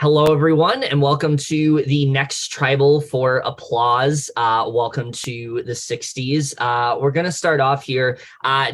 Hello, everyone, and welcome to the next Tribal for Applause. Welcome to the 60s. We're going to start off here.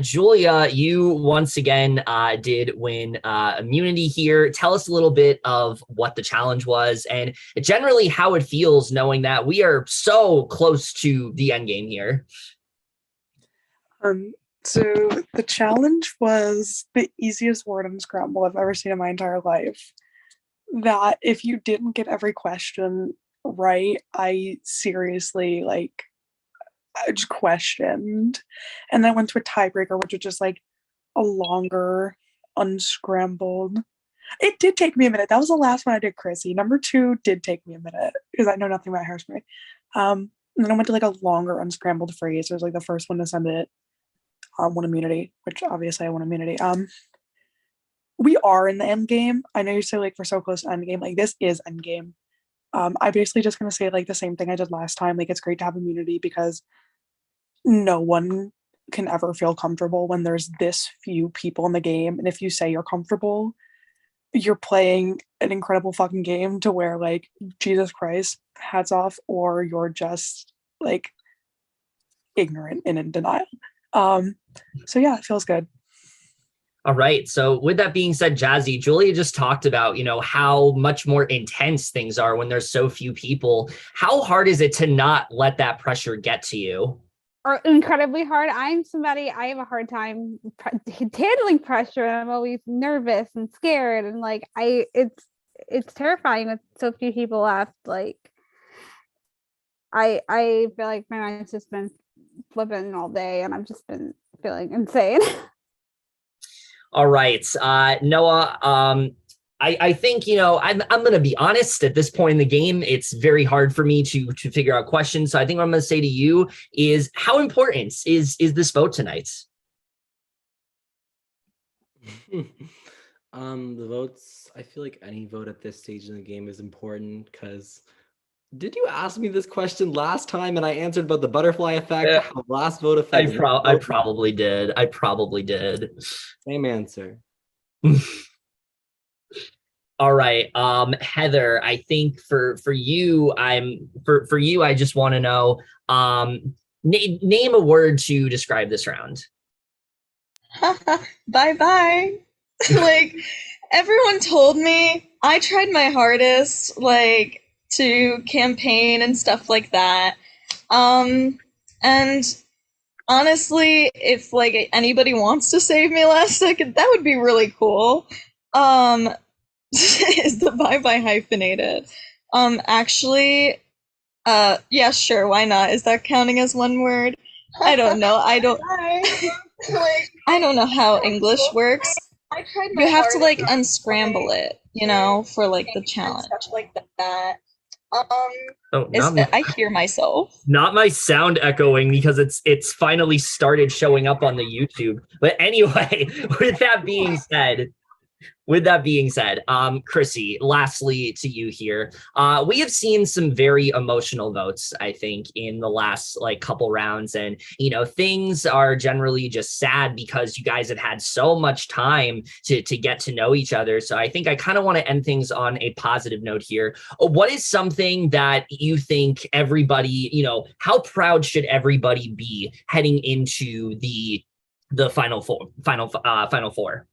Julia, you once again did win immunity here. Tell us a little bit of what the challenge was and generally how it feels knowing that we are so close to the end game here. So the challenge was the easiest word unscramble I've ever seen in my entire life. That if you didn't get every question right, I seriously I just questioned. And then I went to a tiebreaker, which was just like a longer unscrambled. It did take me a minute. That was the last one I did, Chrissy. Number two did take me a minute because I know nothing about hairspray. And then I went to like a longer unscrambled phrase. It was like the first one to send it won immunity, which obviously I won immunity. We are in the end game. I know you say like we're so close to end game. Like this is end game. I basically just gonna say like the same thing I did last time. Like it's great to have immunity because no one can ever feel comfortable when there's this few people in the game. And if you say you're comfortable, you're playing an incredible fucking game to where like Jesus Christ, hats off, or you're just like ignorant and in denial. So yeah, it feels good. All right. So with that being said, Jazzy, Julia just talked about, how much more intense things are when there's so few people. How hard is it to not let that pressure get to you? Or incredibly hard. I have a hard time handling pressure. I'm always nervous and scared. And it's terrifying with so few people left. Like I feel like my mind's just been flipping all day and I've just been feeling insane. All right, Noah, I think, I'm going to be honest at this point in the game, it's very hard for me to figure out questions. So I think what I'm going to say to you is how important is this vote tonight? The votes, I feel like any vote at this stage in the game is important because did you ask me this question last time and I answered about the butterfly effect? Yeah. How last vote effect? I probably did. Same answer. All right, Heather, I think for you, I just want to know, name a word to describe this round. Bye. Like everyone told me, I tried my hardest, like to campaign and stuff like that. And honestly, if like anybody wants to save me last second, that would be really cool. Is the bye hyphenated? Actually, yeah, sure, why not? Is that counting as one word? I don't know. I don't know how English works. You have to like unscramble it, for like the challenge. Stuff like that. I hear myself. Not my sound echoing because it's finally started showing up on the YouTube. But anyway, with that being said, Chrissy, lastly to you here, we have seen some very emotional votes, I think, in the last couple rounds, and things are generally just sad because you guys have had so much time to get to know each other. So I think I kind of want to end things on a positive note here. What is something that you think everybody, how proud should everybody be heading into the final four?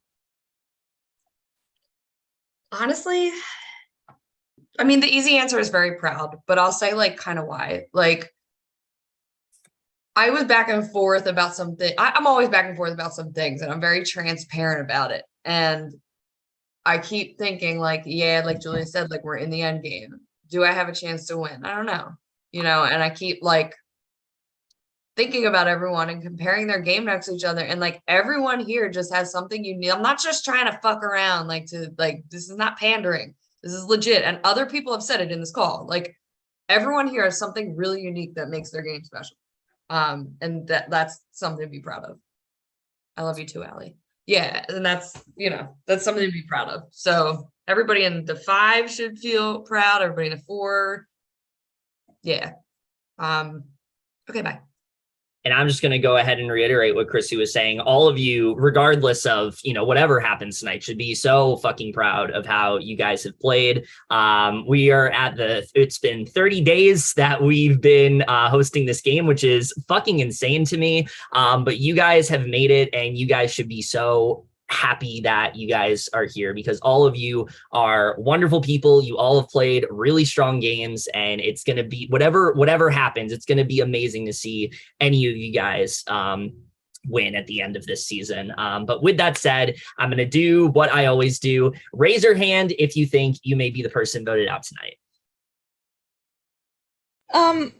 Honestly, I mean, the easy answer is very proud, but I'll say kind of why. I was back and forth about something. I'm always back and forth about some things, and I'm very transparent about it. And I keep thinking yeah, like Julia said, we're in the end game. Do I have a chance to win? I don't know, and I keep thinking about everyone and comparing their game next to each other, and everyone here just has something unique. I'm not just trying to fuck around this is not pandering. This is legit, and other people have said it in this call. Everyone here has something really unique that makes their game special, and that's something to be proud of. I love you too, Allie. Yeah, and that's something to be proud of. So everybody in the 5 should feel proud. Everybody in the 4, yeah. Okay, bye. And I'm just going to go ahead and reiterate what Chrissy was saying. All of you, regardless of, whatever happens tonight, should be so fucking proud of how you guys have played. We are it's been 30 days that we've been hosting this game, which is fucking insane to me. But you guys have made it, and you guys should be so happy that you guys are here, because all of you are wonderful people. You all have played really strong games, and it's going to be whatever happens, it's going to be amazing to see any of you guys win at the end of this season. But with that said, I'm going to do what I always do. Raise your hand if you think you may be the person voted out tonight.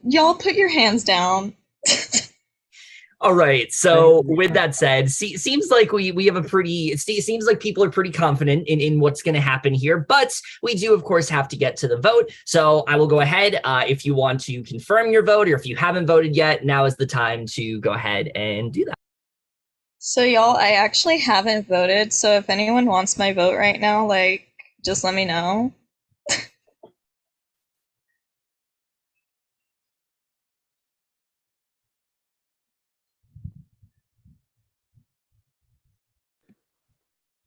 Y'all put your hands down. All right. So with that said, seems like we have it seems like people are pretty confident in what's going to happen here, but we do, of course, have to get to the vote. So I will go ahead. If you want to confirm your vote, or if you haven't voted yet, now is the time to go ahead and do that. So y'all, I actually haven't voted. So if anyone wants my vote right now, just let me know.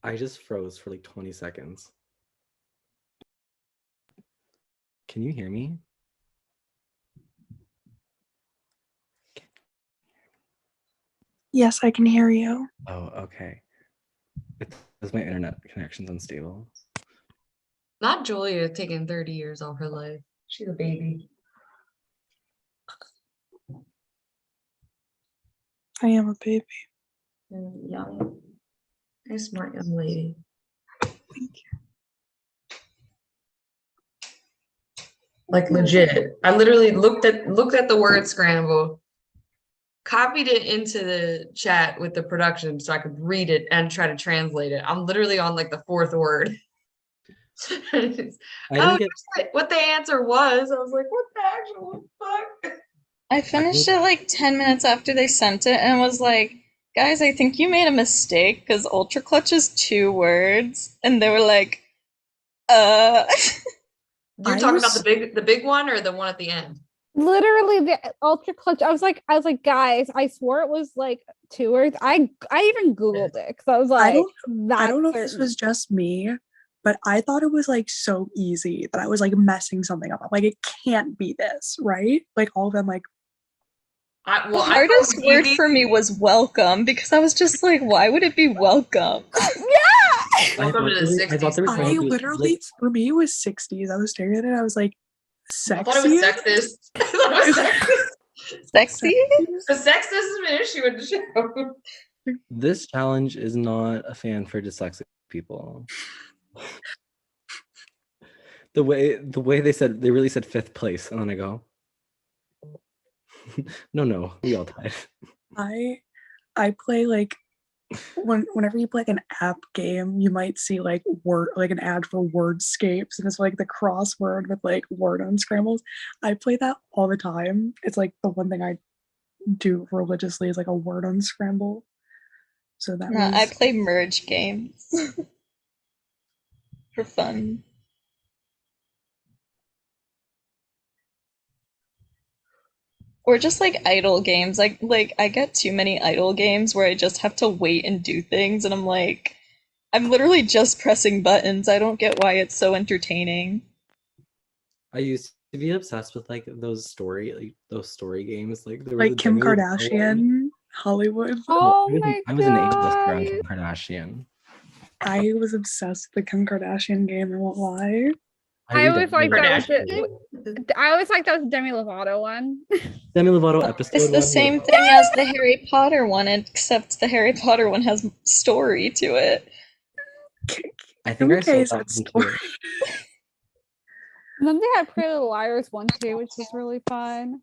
I just froze for like 20 seconds. Can you hear me? Yes, I can hear you. Oh, okay. Because my internet connection's unstable. Not Julia taking 30 years off her life. She's a baby. I am a baby. Young. Very smart young lady. Thank you. Like legit. I literally looked at the word scramble, copied it into the chat with the production so I could read it and try to translate it. I'm literally on like the fourth word. What the answer was. I was like, what the actual fuck? I finished it like 10 minutes after they sent it and was like, guys, I think you made a mistake because Ultra Clutch is 2 words. And they were like, You're talking about the big one or the one at the end? Literally the Ultra Clutch. I was like, guys, I swore it was like 2 words. I even Googled it because I was like, I don't know if this was just me, but I thought it was like so easy that I was like messing something up. I'm like, it can't be this, right? Like all of them, like. The hardest word for me was welcome, because I was just like, why would it be welcome? Yeah! Welcome to the 60s. I literally, for me, it was 60s. I was staring at it. I was like, sexy? I thought it was sexist. Sexy? The sexist is an issue in the show. This challenge is not a fan for dyslexic people. The way they really said 5th place, and then I go, no, we all tied. I play like whenever you play like an app game, you might see like an ad for Wordscapes, and it's like the crossword with like word unscrambles. I play that all the time. It's like the one thing I do religiously is like a word unscramble. So that I play merge games for fun. Or just like idle games. Like I get too many idle games where I just have to wait and do things, and I'm like, I'm literally just pressing buttons. I don't get why it's so entertaining. I used to be obsessed with like those story games, like Kim Kardashian, Hollywood. Oh my I was an A-list around Kim Kardashian. I was obsessed with the Kim Kardashian game. I won't lie. I always like that was Demi Lovato one. Demi Lovato episode. It's the same thing as the Harry Potter one, except the Harry Potter one has story to it. I think I saw that story. And then they had Pretty Little Liars one too, which was really fun.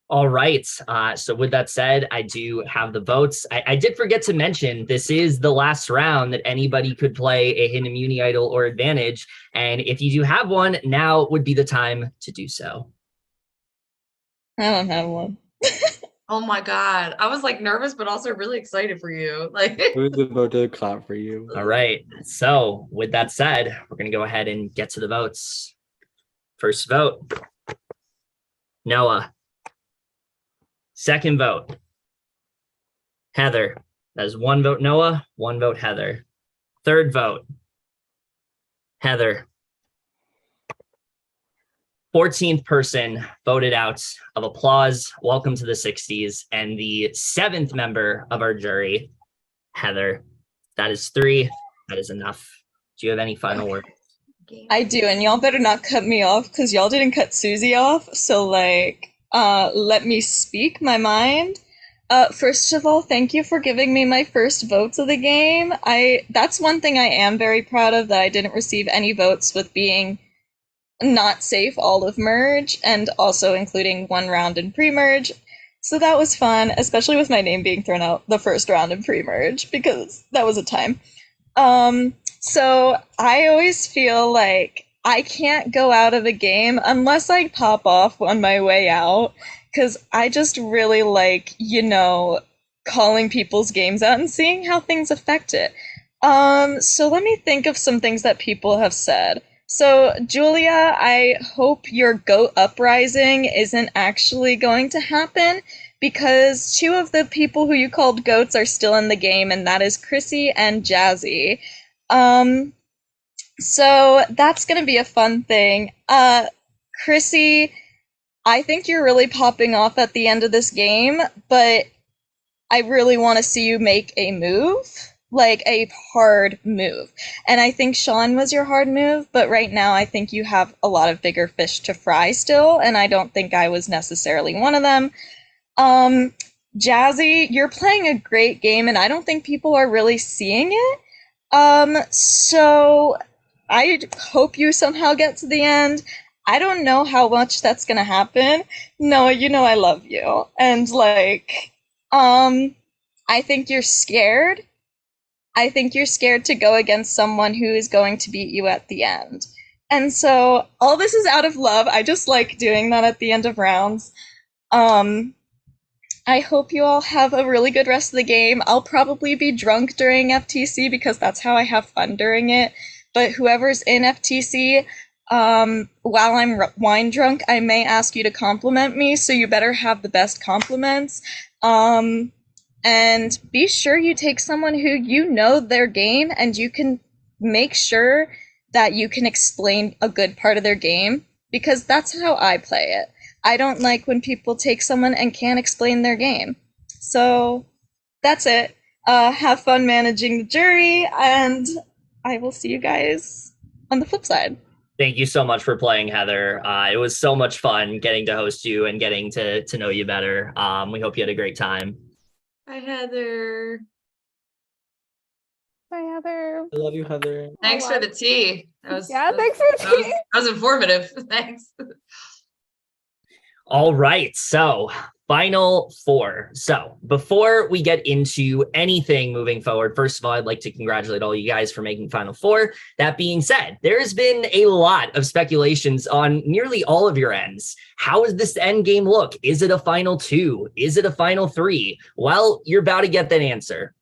All right. So with that said, I do have the votes. I did forget to mention this is the last round that anybody could play a hidden immunity idol or advantage. And if you do have one, now would be the time to do so. I don't have one. Oh my God. I was like nervous, but also really excited for you. Like I was about to clap for you. All right. So with that said, we're going to go ahead and get to the votes. First vote, Noah. Second vote, Heather. That is 1 vote Noah, 1 vote Heather. Third vote, Heather. 14th person voted out of applause. Welcome to the 60s. And the 7th member of our jury, Heather. That is 3. That is enough. Do you have any final words? I do, and y'all better not cut me off because y'all didn't cut Susie off. So let me speak my mind. First of all, thank you for giving me my first votes of the game. That's one thing I am very proud of, that I didn't receive any votes with being not safe all of merge, and also including 1 round in pre-merge. So that was fun, especially with my name being thrown out the first round in pre-merge, because that was a time. So I always feel like I can't go out of a game unless I pop off on my way out, because I just really like, calling people's games out and seeing how things affect it. So let me think of some things that people have said. So, Julia, I hope your GOAT uprising isn't actually going to happen, because 2 of the people who you called GOATs are still in the game, and that is Chrissy and Jazzy. So that's going to be a fun thing. Chrissy, I think you're really popping off at the end of this game, but I really want to see you make a move. Like a hard move. And I think Sean was your hard move, but right now I think you have a lot of bigger fish to fry still, and I don't think I was necessarily one of them. Jazzy, you're playing a great game, and I don't think people are really seeing it. So I hope you somehow get to the end. I don't know how much that's gonna happen. Noah, I love you. And I think you're scared. I think you're scared to go against someone who is going to beat you at the end. And so all this is out of love. I just like doing that at the end of rounds. I hope you all have a really good rest of the game. I'll probably be drunk during FTC because that's how I have fun during it. But whoever's in FTC, while I'm wine drunk, I may ask you to compliment me, so you better have the best compliments. And be sure you take someone who their game, and you can make sure that you can explain a good part of their game, because that's how I play it. I don't like when people take someone and can't explain their game. So that's it. Have fun managing the jury, and I will see you guys on the flip side. Thank you so much for playing, Heather. It was so much fun getting to host you and getting to know you better. We hope you had a great time. Bye, Heather. Bye, Heather. I love you, Heather. Thanks for the tea. Thanks for the tea. That was informative. Thanks. All right, so final 4. So before we get into anything moving forward, first of all, I'd like to congratulate all you guys for making final 4. That being said, there has been a lot of speculations on nearly all of your ends. How does this end game look? Is it a final 2? Is it a final 3? Well, you're about to get that answer.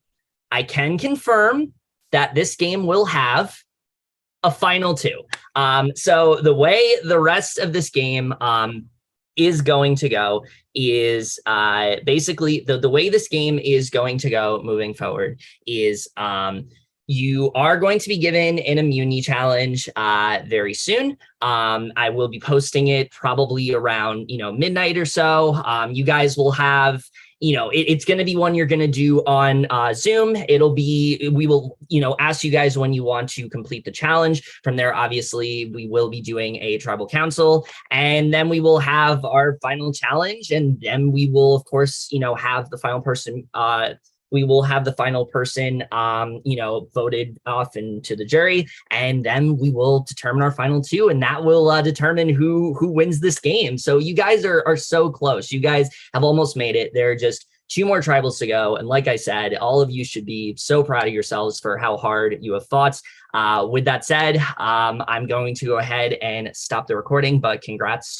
I can confirm that this game will have a final 2. So the way the rest of this game is going to go is basically the way this game is going to go moving forward is you are going to be given an immunity challenge very soon. I will be posting it probably around midnight or so. You guys will have it's going to be one you're going to do on Zoom. We will ask you guys when you want to complete the challenge. From there, obviously, we will be doing a tribal council, and then we will have our final challenge, and then we will, of course, have the final person. We will have the final person, voted off into the jury, and then we will determine our final 2, and that will determine who wins this game. So you guys are so close. You guys have almost made it. There are just 2 more tribals to go, and like I said, all of you should be so proud of yourselves for how hard you have fought. With that said, I'm going to go ahead and stop the recording, but congrats